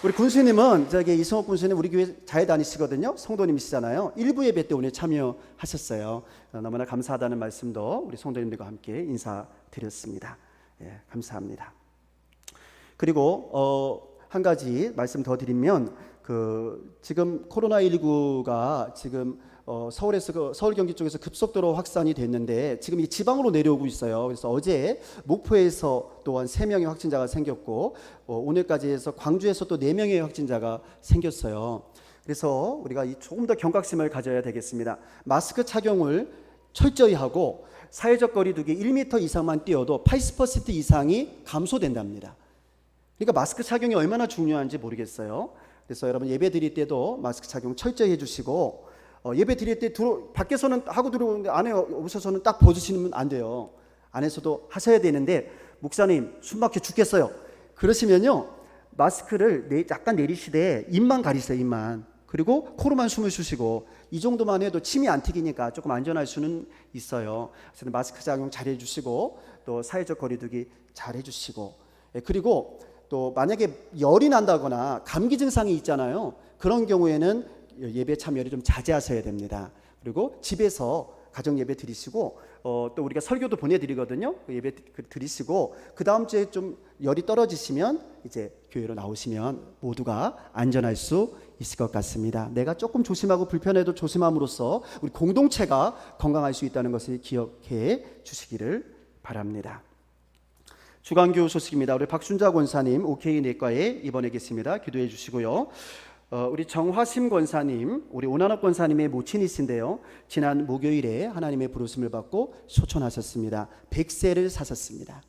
우리 군수님은 저기 이승옥 군수님 우리 교회 잘 다니시거든요. 성도님이시잖아요. 일부 예배 때 오늘 참여하셨어요. 너무나 감사하다는 말씀도 우리 성도님들과 함께 인사드렸습니다. 예, 감사합니다. 그리고 한 가지 말씀 더 드리면 지금 코로나19가 지금 서울에서 서울 경기 쪽에서 급속도로 확산이 됐는데 지금 이 지방으로 내려오고 있어요. 그래서 어제 목포에서 또한 3명의 확진자가 생겼고 오늘까지 해서 광주에서 또 4명의 확진자가 생겼어요. 그래서 우리가 조금 더 경각심을 가져야 되겠습니다. 마스크 착용을 철저히 하고 사회적 거리두기 1m 이상만 뛰어도 80% 이상이 감소된답니다. 그러니까 마스크 착용이 얼마나 중요한지 모르겠어요. 그래서 여러분 예배 드릴 때도 마스크 착용 철저히 해주시고 예배 드릴 때 밖에서는 하고 들어오는데 안에 오셔서는 딱 벗으시면 안 돼요. 안에서도 하셔야 되는데 목사님 숨 막혀 죽겠어요. 그러시면요 마스크를 약간 내리시되 입만 가리세요. 입만. 그리고 코로만 숨을 쉬시고 이 정도만 해도 침이 안 튀기니까 조금 안전할 수는 있어요. 그래서 마스크 착용 잘 해주시고 또 사회적 거리두기 잘 해주시고 그리고 또 만약에 열이 난다거나 감기 증상이 있잖아요. 그런 경우에는 예배 참여를 좀 자제하셔야 됩니다. 그리고 집에서 가정 예배 드리시고 또 우리가 설교도 보내드리거든요. 예배 드리시고 그 다음 주에 좀 열이 떨어지시면 이제 교회로 나오시면 모두가 안전할 수 있을 것 같습니다. 내가 조금 조심하고 불편해도 조심함으로써 우리 공동체가 건강할 수 있다는 것을 기억해 주시기를 바랍니다. 주간교우 소식입니다. 우리 박순자 권사님 OK 내과에 입원해 계십니다. 기도해 주시고요. 우리 정화심 권사님, 우리 오난옥 권사님의 모친이신데요. 지난 목요일에 하나님의 부르심을 받고 소천하셨습니다. 100세를 사셨습니다.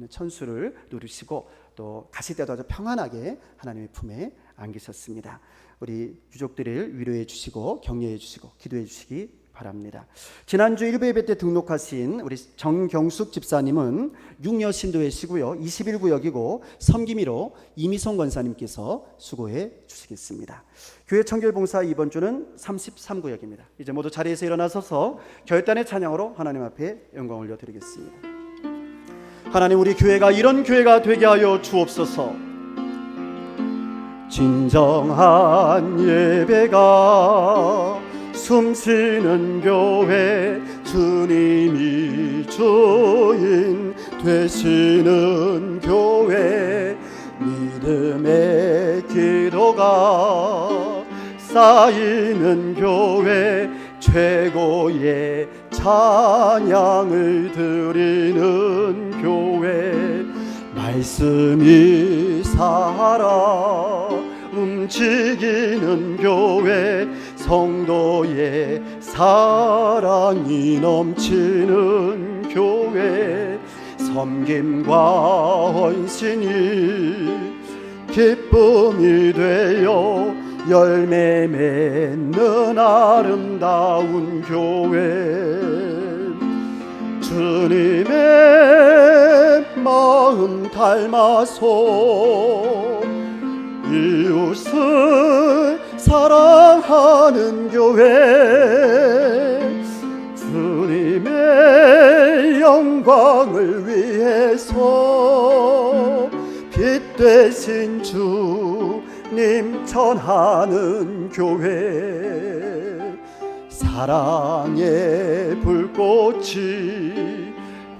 천수를 누리시고 또 가실 때도 아주 평안하게 하나님의 품에 안기셨습니다. 우리 유족들을 위로해 주시고 격려해 주시고 기도해 주시기 바랍니다. 지난주 일부 예배 때 등록하신 우리 정경숙 집사님은 6년 신도회시고요. 21구역이고 섬김이로 이미성 권사님께서 수고해 주시겠습니다. 교회 청결봉사 이번 주는 33구역입니다. 이제 모두 자리에서 일어나셔서 결단의 찬양으로 하나님 앞에 영광 올려드리겠습니다. 하나님, 우리 교회가 이런 교회가 되게 하여 주옵소서. 진정한 예배가 숨쉬는 교회, 주님이 주인 되시는 교회, 믿음의 기도가 쌓이는 교회, 최고의 찬양을 드리는 교회, 말씀이 살아 움직이는 교회, 성도의 사랑이 넘치는 교회, 섬김과 헌신이 기쁨이 되어 열매 맺는 아름다운 교회, 주님의 마음 닮아서 이웃을 사랑하는 교회, 주님의 영광을 위해서 빛 되신 주님 전하는 교회, 사랑의 불꽃이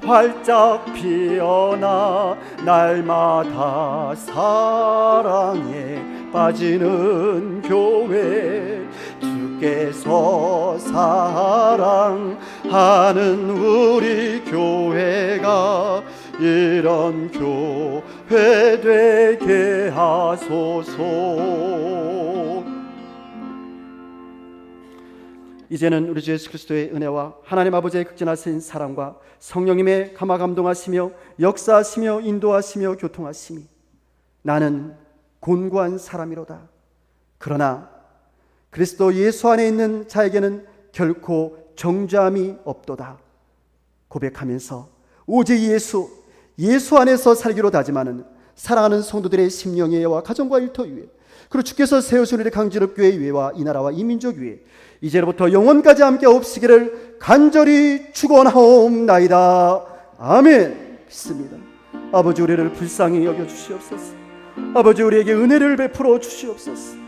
활짝 피어나 날마다 사랑에 빠지는 교회, 주께서 사랑하는 우리 교회가 이런 교회 되게 하소서. 이제는 우리 주 예수 그리스도의 은혜와 하나님 아버지의 극진하신 사랑과 성령님의 감화 감동하시며 역사하시며 인도하시며 교통하심이 나는 곤고한 사람이로다. 그러나 그리스도 예수 안에 있는 자에게는 결코 정죄함이 없도다 고백하면서 오직 예수 안에서 살기로 다짐하는 사랑하는 성도들의 심령예와 가정과 일터 위에, 그리고 주께서 세우신 우리 강진읍교회 위에와 이 나라와 이 민족 위에 이제로부터 영원까지 함께 없으기를 간절히 축원하옵나이다. 아멘. 믿습니다. 아버지, 우리를 불쌍히 여겨 주시옵소서. 아버지, 우리에게 은혜를 베풀어 주시옵소서.